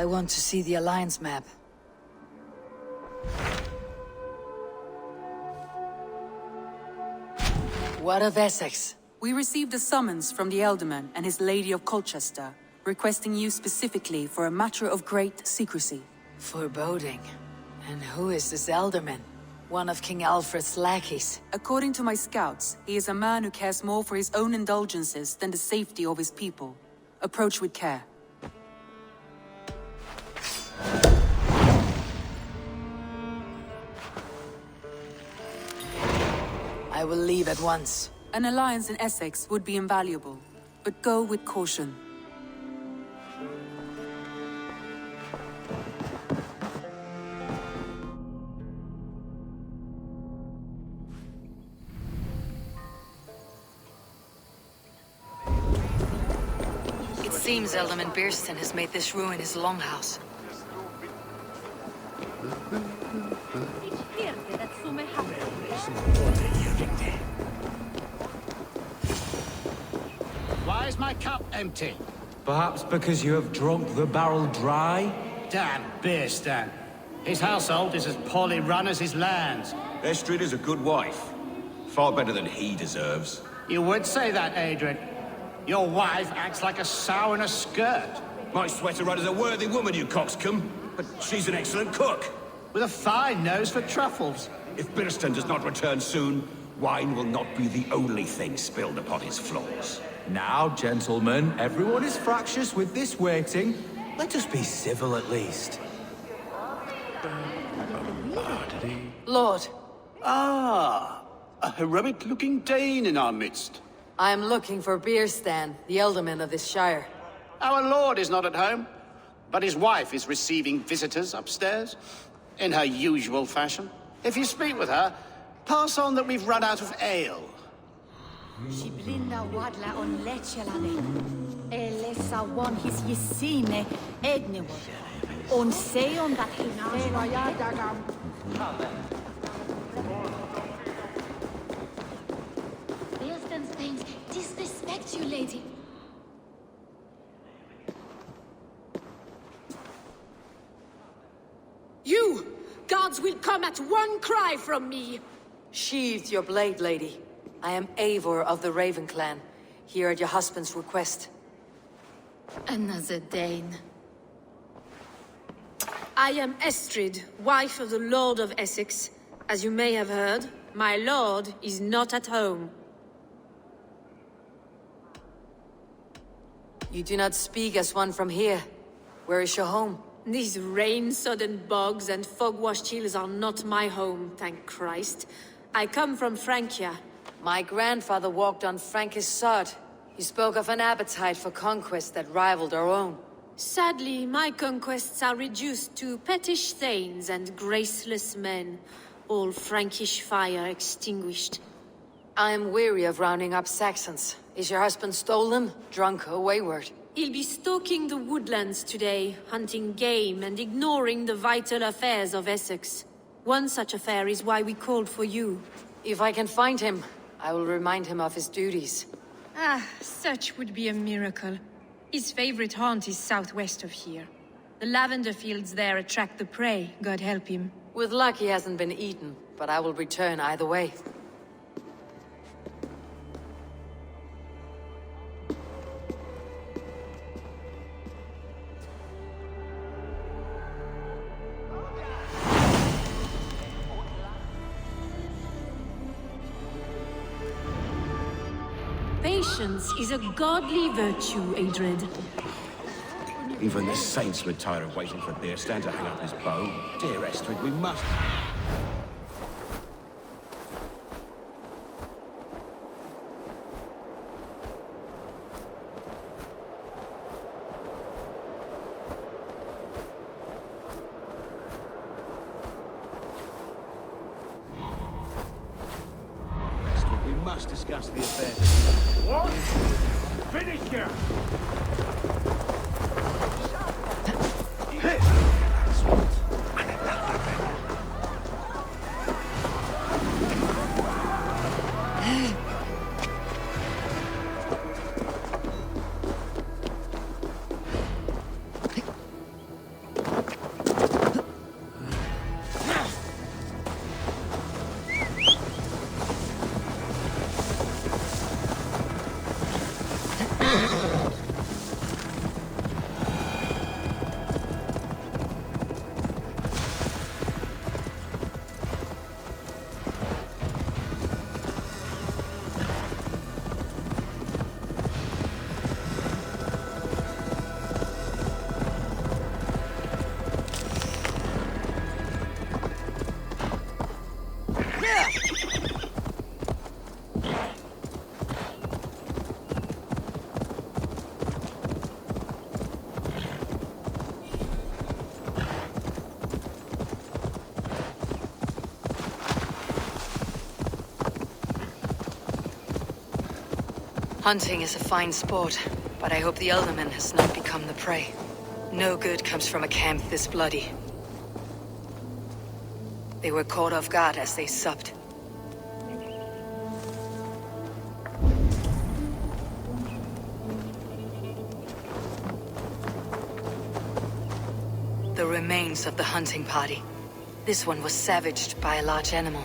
want to see the Alliance map. What of Essex? We received a summons from the Ealdorman and his Lady of Colchester, requesting you specifically for a matter of great secrecy. Foreboding. And who is this Ealdorman? One of King Alfred's lackeys. According to my scouts, he is a man who cares more for his own indulgences than the safety of his people. Approach with care. I will leave at once. An alliance in Essex would be invaluable, but go with caution. It seems Ealdorman Beerstan has made this ruin his longhouse. Why is my cup empty? Perhaps because you have drunk the barrel dry? Damn Beerstan. His household is as poorly run as his lands. Estrid is a good wife. Far better than he deserves. You would say that, Estrid. Your wife acts like a sow in a skirt. My sweater run is a worthy woman, you coxcomb. But she's an excellent cook. With a fine nose for truffles. If Beerstan does not return soon, wine will not be the only thing spilled upon his floors. Now, gentlemen, everyone is fractious with this waiting. Let us be civil at least. Lord, Ah, a heroic-looking Dane in our midst. I am looking for Beerstan, the Ealdorman of this shire. Our lord is not at home, but his wife is receiving visitors upstairs, in her usual fashion. If you speak with her, pass on that we've run out of ale. Si brinda wadla on lechelane. Elesa won his yesine egnewo. On say on that Beerstan's things disrespect you, lady. You! Gods will come at one cry from me! Sheathe your blade, lady. I am Eivor of the Raven clan, here at your husband's request. Another Dane. I am Estrid, wife of the Lord of Essexe. As you may have heard, my lord is not at home. You do not speak as one from here. Where is your home? These rain-sodden bogs and fog-washed hills are not my home, thank Christ. I come from Francia. My grandfather walked on Frankish sod. He spoke of an appetite for conquest that rivaled our own. Sadly, my conquests are reduced to pettish thanes and graceless men, all Frankish fire extinguished. I am weary of rounding up Saxons. Is your husband stolen, drunk, or wayward? He'll be stalking the woodlands today, hunting game and ignoring the vital affairs of Essex. One such affair is why we called for you. If I can find him, I will remind him of his duties. Ah, such would be a miracle. His favorite haunt is southwest of here. The lavender fields there attract the prey, God help him. With luck he hasn't been eaten, but I will return either way. Patience is a godly virtue, Estrid. Even the saints would tire of waiting for Beerstan to hang up his bow. Dear Estrid, we must... Estrid, we must discuss the affair. What? Finish here! Hunting is a fine sport, but I hope the Ealdorman has not become the prey. No good comes from a camp this bloody. They were caught off guard as they supped. The remains of the hunting party. This one was savaged by a large animal.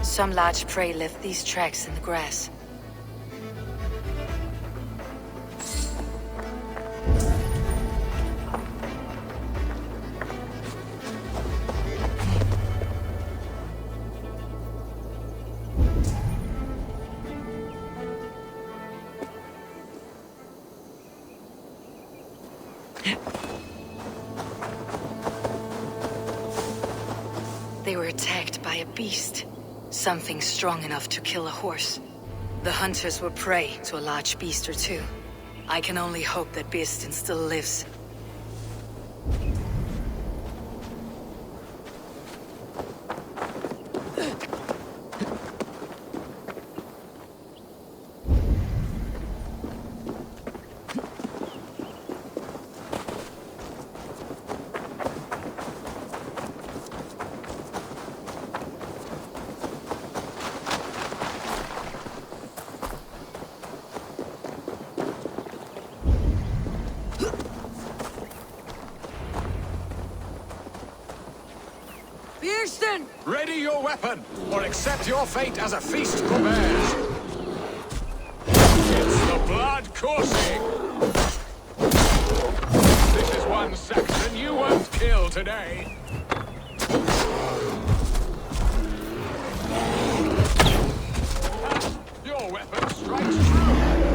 Some large prey left these tracks in the grass. They were attacked by a beast. Something strong enough to kill a horse. The hunters were prey to a large beast or two. I can only hope that Beerstan still lives. Beerstan! Ready your weapon, or accept your fate as a feast for bears. It's the blood coursing. This is one Saxon you won't kill today. Your weapon strikes true.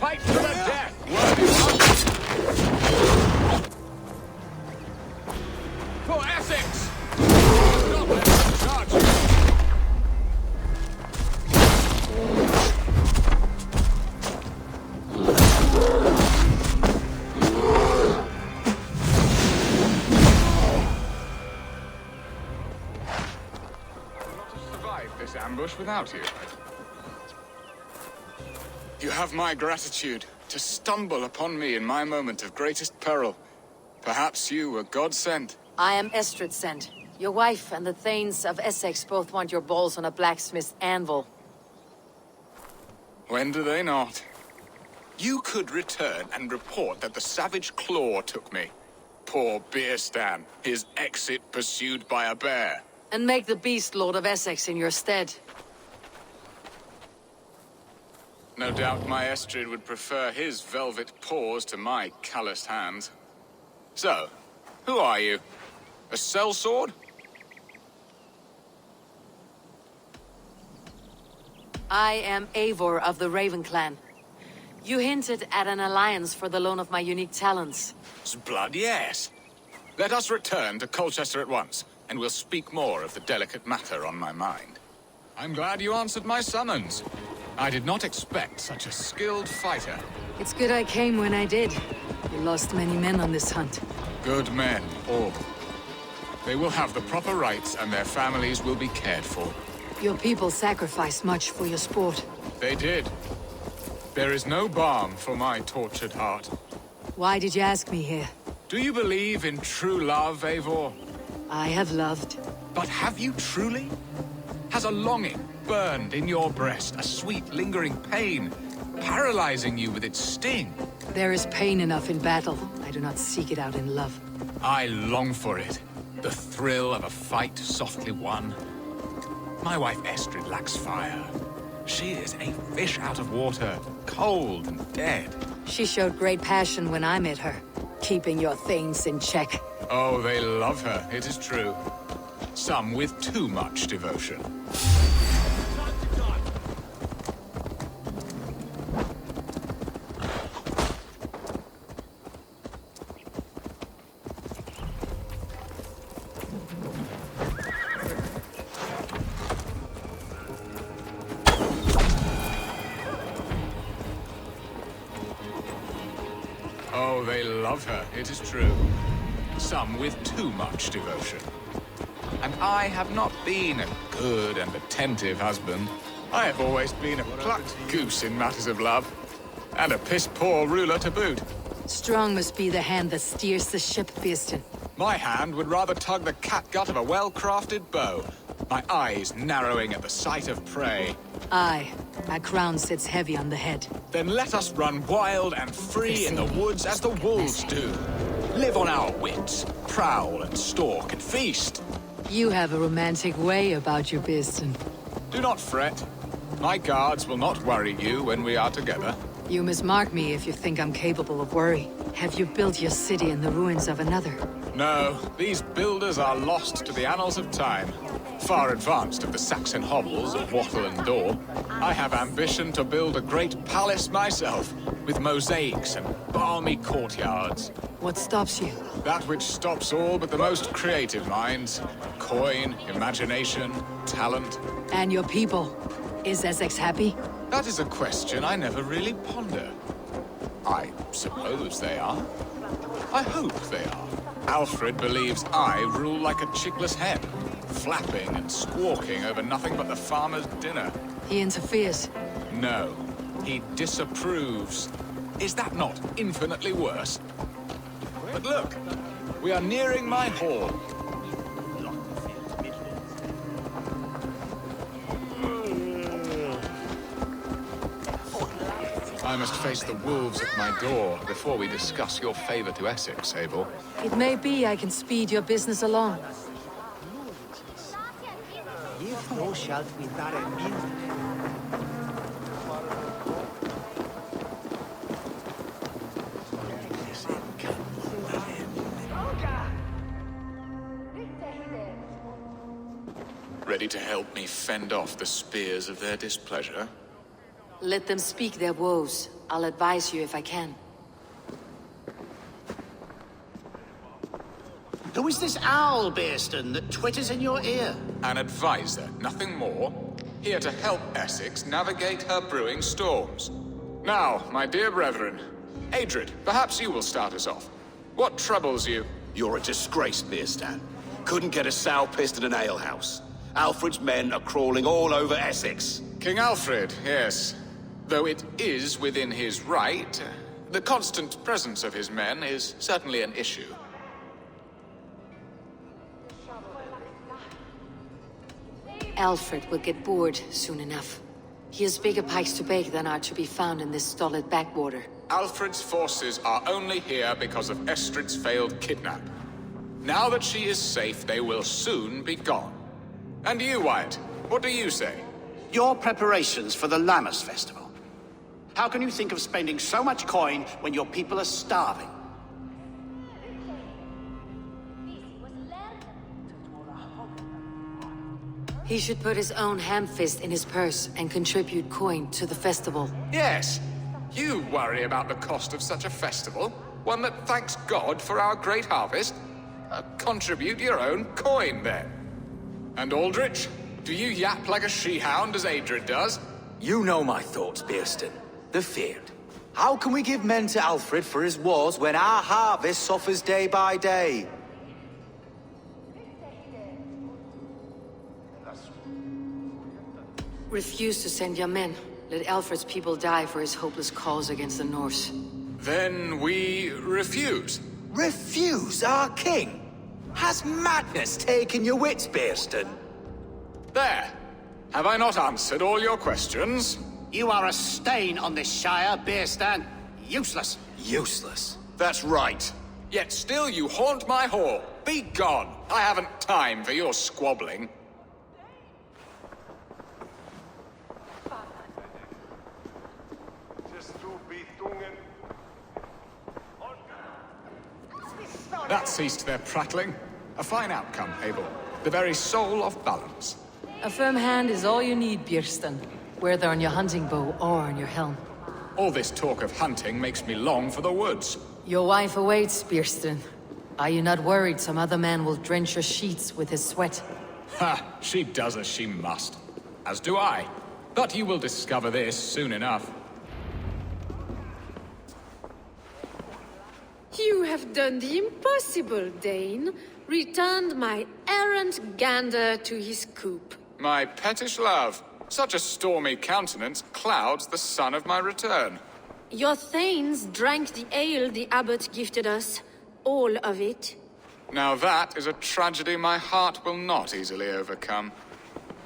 Fight to the death, worthy one! For Essex! Not let them charge you! I'll not have survived this ambush without you. You have my gratitude to stumble upon me in my moment of greatest peril. Perhaps you were God sent. I am Estrid sent. Your wife and the Thanes of Essexe both want your balls on a blacksmith's anvil. When do they not? You could return and report that the savage claw took me. Poor Beerstan, his exit pursued by a bear. And make the beast Lord of Essexe in your stead. No doubt my Estrid would prefer his velvet paws to my calloused hands. So, who are you? A sellsword? I am Eivor of the Raven clan. You hinted at an alliance for the loan of my unique talents. Blood, yes. Let us return to Colchester at once, and we'll speak more of the delicate matter on my mind. I'm glad you answered my summons. I did not expect such a skilled fighter. It's good I came when I did. You lost many men on this hunt. Good men, all. They will have the proper rights and their families will be cared for. Your people sacrificed much for your sport. They did. There is no balm for my tortured heart. Why did you ask me here? Do you believe in true love, Eivor? I have loved. But have you truly? Has a longing burned in your breast, a sweet, lingering pain, paralyzing you with its sting? There is pain enough in battle. I do not seek it out in love. I long for it. The thrill of a fight softly won. My wife Estrid lacks fire. She is a fish out of water, cold and dead. She showed great passion when I met her, keeping your things in check. Oh, they love her, it is true. some with too much devotion. Oh, they love her, it is true. Some with too much devotion. And I have not been a good and attentive husband. I have always been a plucked goose in matters of love. And a piss-poor ruler to boot. Strong must be the hand that steers the ship, Beerstan. My hand would rather tug the catgut of a well-crafted bow. My eyes narrowing at the sight of prey. Aye, a crown sits heavy on the head. Then let us run wild and free in the woods as the wolves do. Live on our wits, prowl and stalk and feast. You have a romantic way about you, Beerstan. Do not fret. My guards will not worry you when we are together. You mismark me if you think I'm capable of worry. Have you built your city in the ruins of another? No, these builders are lost to the annals of time. Far advanced of the Saxon hovels of wattle and door, I have ambition to build a great palace myself, with mosaics and balmy courtyards. What stops you? That which stops all but the most creative minds. Coin, imagination, talent. And your people? Is Essex happy? That is a question I never really ponder. I suppose they are. I hope they are. Alfred believes I rule like a chickless hen, flapping and squawking over nothing but the farmer's dinner. He interferes. No, he disapproves. Is that not infinitely worse? But look, we are nearing my hall. I must face the wolves at my door before we discuss your favor to Essex, Eivor. It may be I can speed your business along. Ready to help me fend off the spears of their displeasure? Let them speak their woes. I'll advise you if I can. Who is this owl, Beerstan, that twitters in your ear? An advisor, nothing more. Here to help Essex navigate her brewing storms. Now, my dear brethren, Estrid, perhaps you will start us off. What troubles you? You're a disgrace, Beerstan. Couldn't get a sow pissed in an alehouse. Alfred's men are crawling all over Essex. King Alfred, yes. Though it is within his right, the constant presence of his men is certainly an issue. Alfred will get bored soon enough. He has bigger pikes to bake than are to be found in this stolid backwater. Alfred's forces are only here because of Estrid's failed kidnap. Now that she is safe, they will soon be gone. And you, Wyatt, what do you say? Your preparations for the Lammas Festival. How can you think of spending so much coin when your people are starving? He should put his own ham-fist in his purse and contribute coin to the festival. Yes, you worry about the cost of such a festival, one that thanks God for our great harvest. Contribute your own coin, then. And Aldrich, do you yap like a she-hound as Estrid does? You know my thoughts, Beerstan. The feared. How can we give men to Alfred for his wars when our harvest suffers day by day? Refuse to send your men. Let Alfred's people die for his hopeless cause against the Norse. Then we refuse. Refuse our king? Has madness taken your wits, Beerstan? There. Have I not answered all your questions? You are a stain on this shire, Beerstan. Useless. Useless. That's right. Yet still you haunt my hall. Be gone. I haven't time for your squabbling. That ceased their prattling. A fine outcome, Eivor. The very soul of balance. A firm hand is all you need, Beerstan. Whether on your hunting bow or on your helm. All this talk of hunting makes me long for the woods. Your wife awaits, Beerstan. Are you not worried some other man will drench your sheets with his sweat? Ha! She does as she must. As do I. But you will discover this soon enough. You have done the impossible, Dane. Returned my errant gander to his coop. My pettish love. Such a stormy countenance clouds the sun of my return. Your thanes drank the ale the abbot gifted us. All of it. Now that is a tragedy my heart will not easily overcome.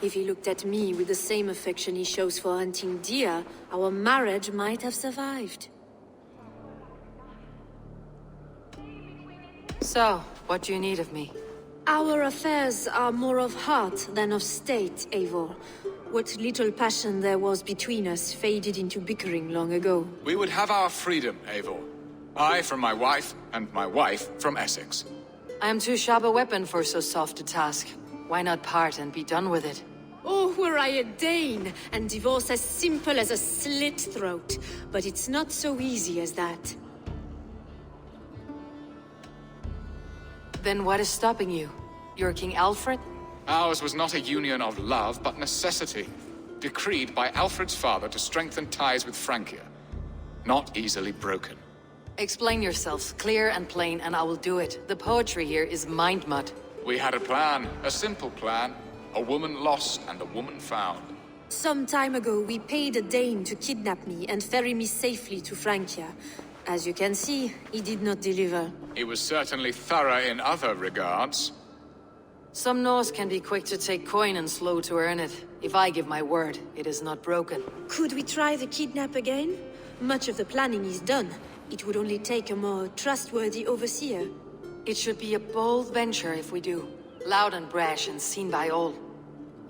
If he looked at me with the same affection he shows for hunting deer, our marriage might have survived. So, what do you need of me? Our affairs are more of heart than of state, Eivor. What little passion there was between us faded into bickering long ago. We would have our freedom, Eivor. I from my wife, and my wife from Essex. I am too sharp a weapon for so soft a task. Why not part and be done with it? Oh, were I a Dane, and divorce as simple as a slit throat. But it's not so easy as that. Then what is stopping you? You're King Alfred? Ours was not a union of love, but necessity. Decreed by Alfred's father to strengthen ties with Francia. Not easily broken. Explain yourselves, clear and plain, and I will do it. The poetry here is mind mud. We had a plan, a simple plan. A woman lost and a woman found. Some time ago, we paid a Dane to kidnap me and ferry me safely to Francia. As you can see, he did not deliver. He was certainly thorough in other regards. Some Norse can be quick to take coin and slow to earn it. If I give my word, it is not broken. Could we try the kidnap again? Much of the planning is done. It would only take a more trustworthy overseer. It should be a bold venture if we do. Loud and brash and seen by all.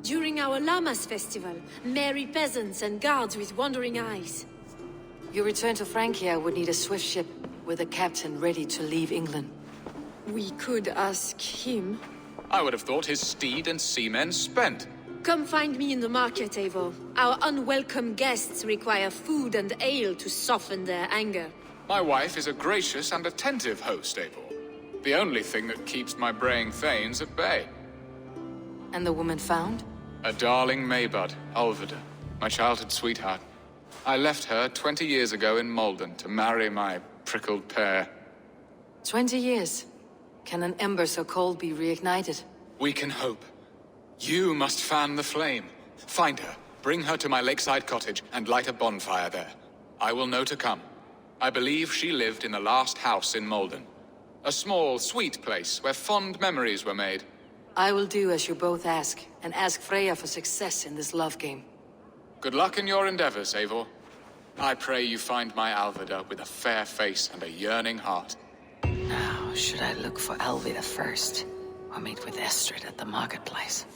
During our Llamas festival, merry peasants and guards with wandering eyes. Your return to Francia would need a swift ship, with a captain ready to leave England. We could ask him. I would have thought his steed and seamen spent. Come find me in the market, Eivor. Our unwelcome guests require food and ale to soften their anger. My wife is a gracious and attentive host, Eivor. The only thing that keeps my braying thanes at bay. And the woman found? A darling Maybud, Ulvida, my childhood sweetheart. I left her 20 years ago in Malden to marry my prickled pear. 20 years? Can an ember so cold be reignited? We can hope. You must fan the flame. Find her, bring her to my lakeside cottage, and light a bonfire there. I will know to come. I believe she lived in the last house in Malden. A small, sweet place where fond memories were made. I will do as you both ask, and ask Freya for success in this love game. Good luck in your endeavors, Eivor. I pray you find my Alvida with a fair face and a yearning heart. Now, should I look for Alvida first, or meet with Estrid at the marketplace?